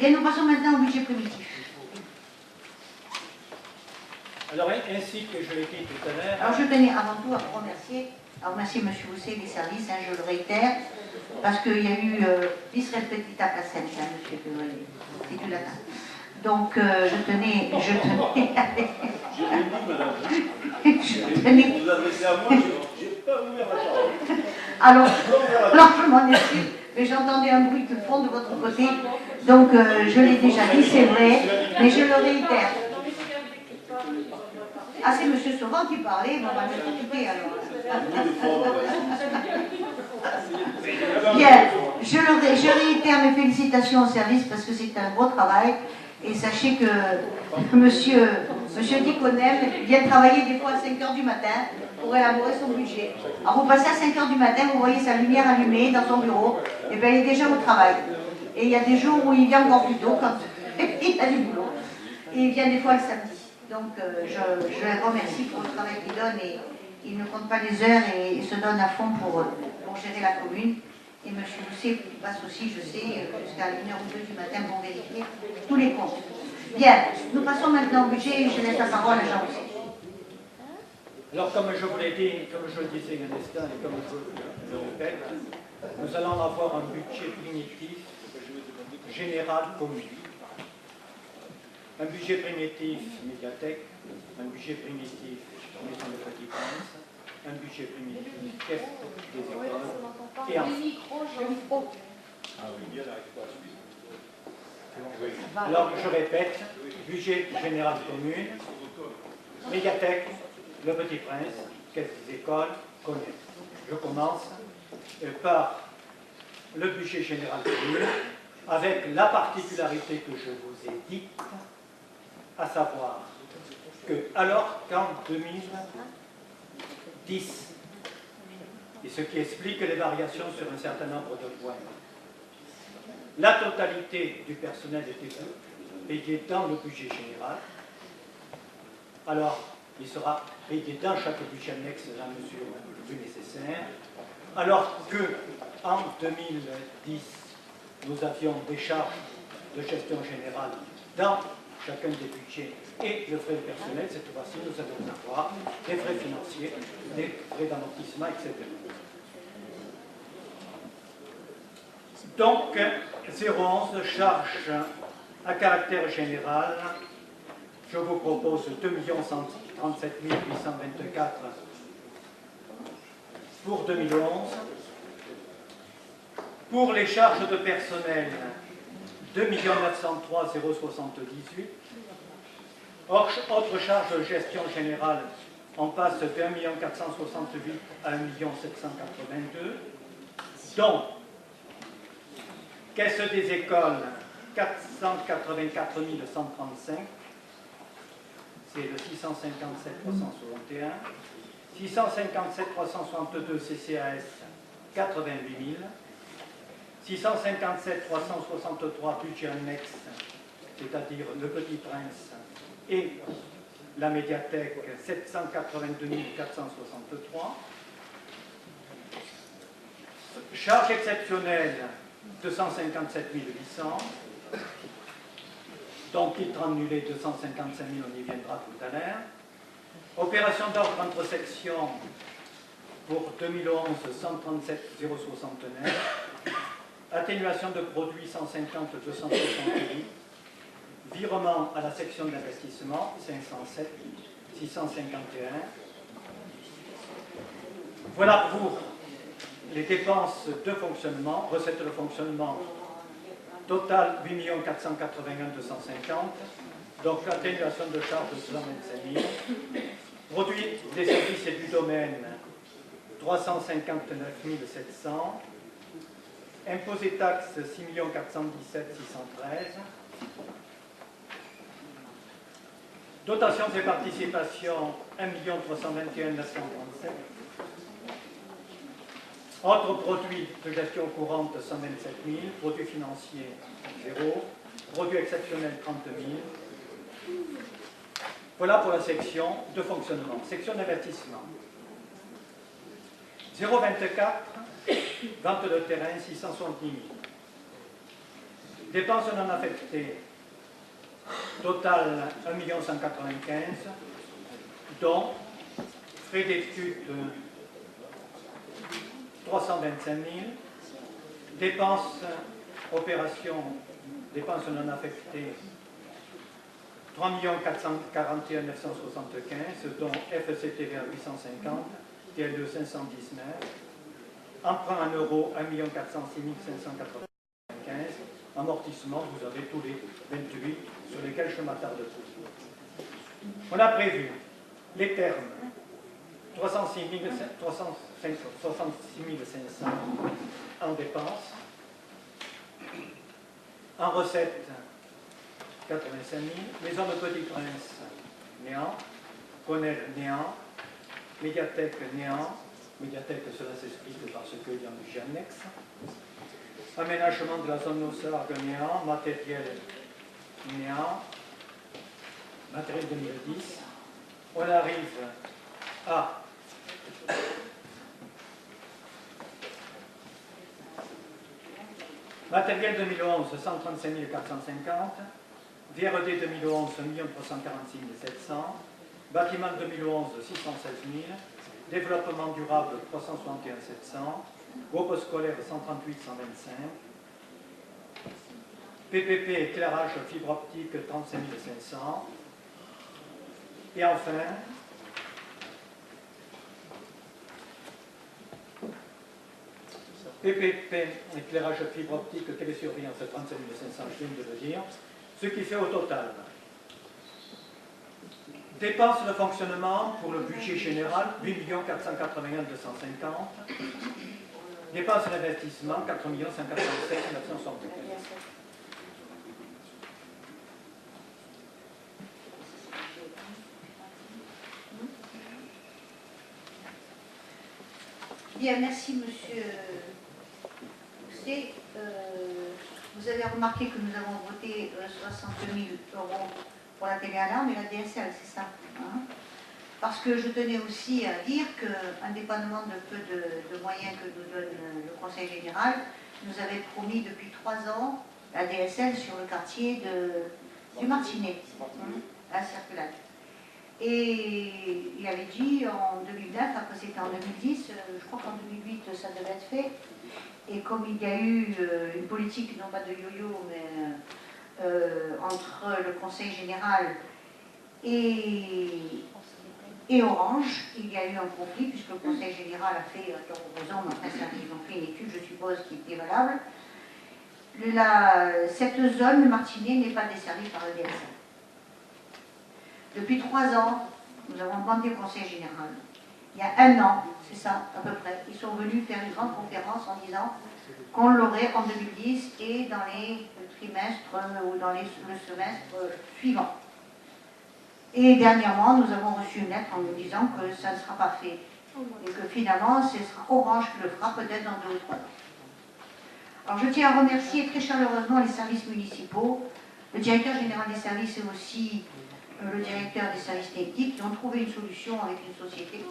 Et nous passons maintenant au budget primitif. Alors, ainsi que je l'ai dit tout à l'heure... Alors, je tenais avant tout à remercier M. Bousset des services, hein, je le réitère, parce qu'il y a eu bis repetita passentia, M. Février, c'est du latin. Donc, je tenais... J'ai rien dit, madame. Vous adressez à moi, je n'ai pas ouvert la parole. Alors, je m'en excuse, mais j'ai entendu un bruit de fond de votre côté, donc je l'ai déjà dit, c'est vrai, mais je le réitère. Ah, c'est M. Sauvant qui parlait, bon, on va le couper alors. Bien, je réitère mes félicitations au service parce que c'est un gros travail. Et sachez que monsieur Diconem vient travailler des fois à 5 h du matin pour élaborer son budget. Alors vous passez à 5 h du matin, vous voyez sa lumière allumée dans son bureau, et bien il est déjà au travail. Et il y a des jours où il vient encore plus tôt quand il a du boulot. Et il vient des fois le samedi. Donc je le remercie pour le travail qu'il donne et il ne compte pas les heures et il se donne à fond pour gérer la commune. Et M. Bousset passe aussi, je sais, jusqu'à 1 h ou 2 du matin pour vérifier tous les comptes. Bien, nous passons maintenant au budget et je laisse la parole à Jean Bousset. Alors, comme je vous l'ai dit, comme je le disais un instant et comme je le répète, nous allons avoir un budget primitif général commun. Un budget primitif médiathèque, un budget primitif maison de Petit Prince, un budget primitif caisse des écoles, et alors je répète, budget général commune, médiathèque, le Petit Prince, caisse des écoles, commune. Je commence par le budget général commune, avec la particularité que je vous ai dite, à savoir que, alors qu'en 2010, et ce qui explique les variations sur un certain nombre de points, la totalité du personnel était payée dans le budget général, alors il sera payé dans chaque budget annexe dans la mesure du nécessaire, alors qu'en 2010, nous avions des charges de gestion générale dans chacun des budgets et le frais personnel. Cette fois-ci, nous allons avoir des frais financiers, des frais d'amortissement, etc. Donc, 011, charge à caractère général, je vous propose 2 137 824 pour 2011. Pour les charges de personnel, 2 903 078. Autre charge de gestion générale, on passe de 1 468 à 1 782. Donc, caisse des écoles, 484 135. C'est le 657 361. 657 362 CCAS, 88 000. 657 363 budget annexe, c'est-à-dire le Petit Prince et la médiathèque, 782 463. Charge exceptionnelle, 257 800. Donc titre annulé, 255 000, on y viendra tout à l'heure. Opération d'ordre entre sections pour 2011, 137 069. Atténuation de produits 150 268, virement à la section d'investissement 507 651. Voilà pour les dépenses de fonctionnement, recettes de fonctionnement total 8 481 250, donc atténuation de charges de 125 000. Produits des services et du domaine 359 700. Impôts et taxes, 6 417 613. Dotations et participations, 1 321 937. Autres produits de gestion courante, 127 000. Produits financiers, 0. Produits exceptionnels, 30 000. Voilà pour la section de fonctionnement. Section d'investissement. 0,24. Vente de terrain, 670 000. Dépenses non affectées, total 1 195 000, dont frais d'études 325 000, dépenses, opérations, dépenses non affectées 3 441 975, dont FCTVA 850, TLE 519, emprunt en euros 1 406 595, amortissement, vous avez tous les 28 sur lesquels je m'attarde plus. On a prévu les termes 66 500 en dépenses, en recettes 85 000, Maison de Petit Prince néant, Connell néant, médiathèque néant, médiathèque cela s'explique parce qu'il y a un budget annexe, aménagement de la zone Nosargue néant, matériel néant, matériel 2010, on arrive à matériel 2011 135 450, VRD 2011 1 346 700, bâtiment 2011 616 000, développement durable 361 700, groupe scolaire 138 125, PPP éclairage fibre optique 35 500, et enfin PPP éclairage fibre optique télésurveillance 35 500, je viens de le dire, ce qui fait au total dépenses de fonctionnement pour le budget général 8 481 250, dépenses d'investissement 4 587 975. Bien, merci Monsieur Pousset. Vous avez remarqué que nous avons voté 62 000 € pour la télé-alarme et la DSL, c'est ça, hein? Parce que je tenais aussi à dire que, indépendamment de peu de moyens que nous donne le Conseil général, nous avait promis depuis 3 ans la DSL sur le quartier du Martinet, à Circulade. Et il avait dit en 2009, après c'était en 2010, je crois qu'en 2008 ça devait être fait. Et comme il y a eu une politique, non pas de yo-yo, mais entre le Conseil général et Orange, il y a eu un conflit, puisque le Conseil général a fait, opposant, mais après ils ont fait une étude, je suppose, qui était valable. Cette zone, le Martinet, n'est pas desservie par le DSL. Depuis 3 ans, nous avons demandé au Conseil général. Il y a 1 an, c'est ça, à peu près, ils sont venus faire une grande conférence en disant qu'on l'aurait en 2010 et dans les trimestres ou dans le semestre suivant. Et dernièrement, nous avons reçu une lettre en nous disant que ça ne sera pas fait et que finalement, ce sera Orange qui le fera peut-être dans 2 ou 3 ans. Alors je tiens à remercier très chaleureusement les services municipaux, le directeur général des services et aussi le directeur des services techniques qui ont trouvé une solution avec une société.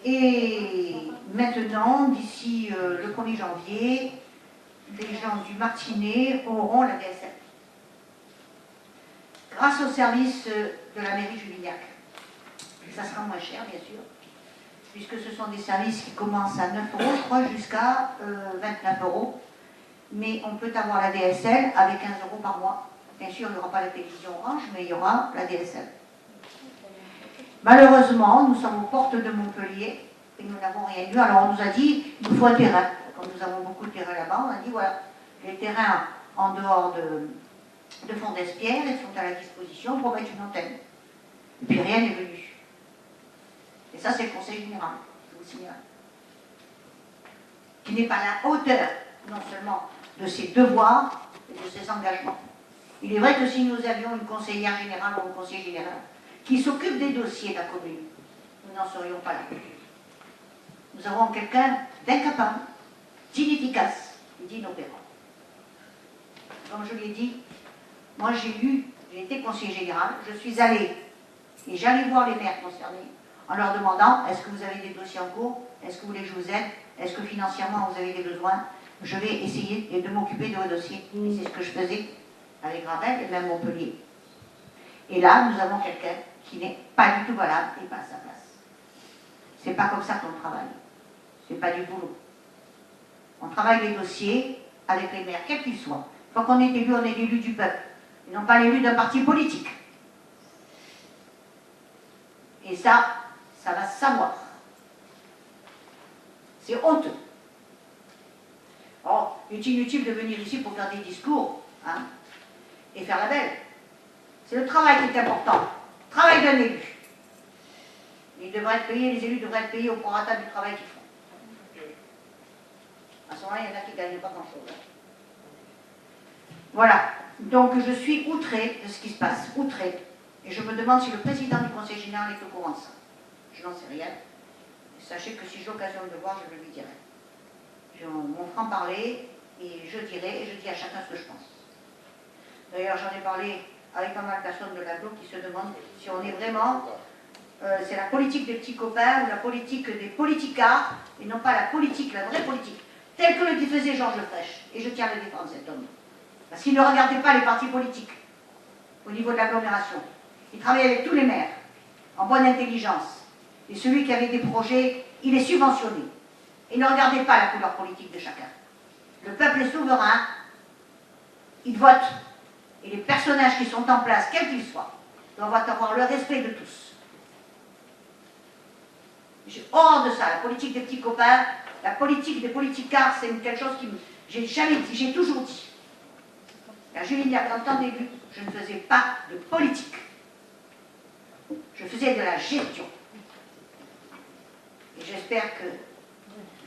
Et maintenant, d'ici le 1er janvier, les gens du Martinet auront la DSL. Grâce au service de la mairie Julignac. Ça sera moins cher, bien sûr, puisque ce sont des services qui commencent à 9 €, je crois, jusqu'à 29 €. Mais on peut avoir la DSL avec 15 € par mois. Bien sûr, il n'y aura pas la télévision Orange, mais il y aura la DSL. Malheureusement, nous sommes aux portes de Montpellier et nous n'avons rien eu. Alors on nous a dit, il nous faut un terrain. Comme nous avons beaucoup de terrain là-bas, on a dit, voilà, les terrains en dehors de Fond d'Espierre, ils sont à la disposition pour mettre une antenne. Et puis rien n'est venu. Et ça, c'est le Conseil général, je vous signale. Qui n'est pas à la hauteur, non seulement de ses devoirs et de ses engagements. Il est vrai que si nous avions une conseillère générale ou un conseiller général qui s'occupe des dossiers de la commune, nous n'en serions pas là. Nous avons quelqu'un d'incapable, d'inefficace et d'inopérant. Comme je l'ai dit, moi j'ai été conseiller général, je suis allée et j'allais voir les maires concernés en leur demandant est-ce que vous avez des dossiers en cours, est-ce que vous voulez que je vous aide, est-ce que financièrement vous avez des besoins, je vais essayer de m'occuper de vos dossiers. Et c'est ce que je faisais avec Ravel et même Montpellier. Et là, nous avons quelqu'un qui n'est pas du tout valable et pas à sa place. C'est pas comme ça qu'on travaille. C'est pas du boulot. On travaille les dossiers avec les maires, quels qu'ils soient. Quand on est élu, on est l'élu du peuple. Et non pas l'élu d'un parti politique. Et ça va se savoir. C'est honteux. Or, il est inutile de venir ici pour faire des discours, hein, et faire la belle. C'est le travail qui est important. Le travail d'un élu. Il devrait être payé, les élus devraient être payés au prorata du travail qu'ils font. À ce moment-là, il y en a qui ne gagnent pas grand-chose. Voilà. Donc, je suis outrée de ce qui se passe, outrée. Et je me demande si le président du Conseil général est au courant de ça. Je n'en sais rien. Sachez que si j'ai l'occasion de le voir, je le lui dirai. Je m'en franc-parler, et je dirai, et je dis à chacun ce que je pense. D'ailleurs, j'en ai parlé avec pas mal de personnes de l'aglo qui se demandent si on est vraiment... c'est la politique des petits copains ou la politique des politicards, et non pas la politique, la vraie politique, telle que le faisait Georges Frêche. Et je tiens à le défendre, cet homme. Parce qu'il ne regardait pas les partis politiques au niveau de l'agglomération. Il travaillait avec tous les maires, en bonne intelligence. Et celui qui avait des projets, il est subventionné. Il ne regardait pas la couleur politique de chacun. Le peuple est souverain, il vote. Et les personnages qui sont en place, quels qu'ils soient, doivent avoir le respect de tous. J'ai horreur de ça, la politique des petits copains, la politique des politicards, c'est quelque chose qui me... J'ai jamais dit, j'ai toujours dit. À Julie, il y a 30 ans d'élu, je ne faisais pas de politique. Je faisais de la gestion. Et j'espère que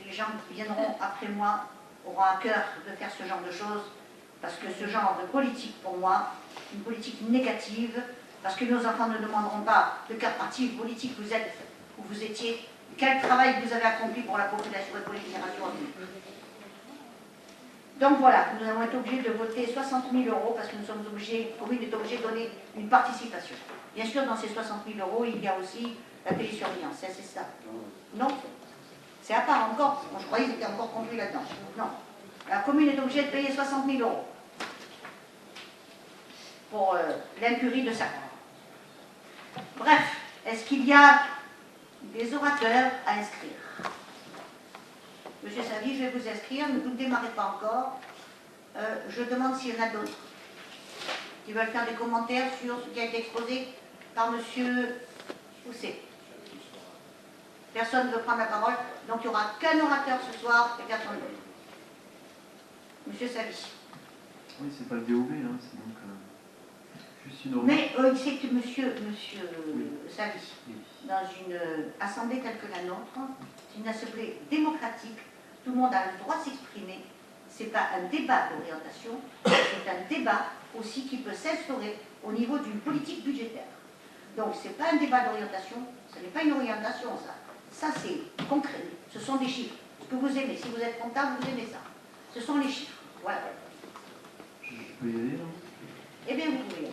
les gens qui viendront après moi auront à cœur de faire ce genre de choses, parce que ce genre de politique, pour moi, une politique négative, parce que nos enfants ne demanderont pas de quel parti politique vous êtes, où vous étiez, quel travail vous avez accompli pour la population et pour les générations à venir. Donc voilà, nous avons été obligés de voter 60 000 € parce que nous sommes obligés, la commune est obligée de donner une participation. Bien sûr, dans ces 60 000 €, il y a aussi la télésurveillance, c'est ça. Non, c'est à part encore. Moi, je croyais que c'était encore compris là-dedans. Non. La commune est obligée de payer 60 000 € pour l'incurie de sa part. Bref, est-ce qu'il y a des orateurs à inscrire? Monsieur Savy, je vais vous inscrire, ne vous démarrez pas encore. Je demande s'il y en a d'autres qui veulent faire des commentaires sur ce qui a été exposé par monsieur Pousset. Personne ne veut prendre la parole, donc il n'y aura qu'un orateur ce soir et personne d'autre. Monsieur Savy. Oui, c'est pas le DOB, hein, c'est donc juste une... Mais c'est que monsieur Savy, oui, dans une assemblée telle que la nôtre, une assemblée démocratique, tout le monde a le droit de s'exprimer. Ce n'est pas un débat d'orientation, c'est un débat aussi qui peut s'instaurer au niveau d'une politique budgétaire. Donc ce n'est pas un débat d'orientation, ce n'est pas une orientation ça. Ça c'est concret, ce sont des chiffres. Ce que vous aimez, si vous êtes comptable, vous aimez ça. Ce sont les chiffres, voilà. je peux y aller, non? Eh bien vous pouvez.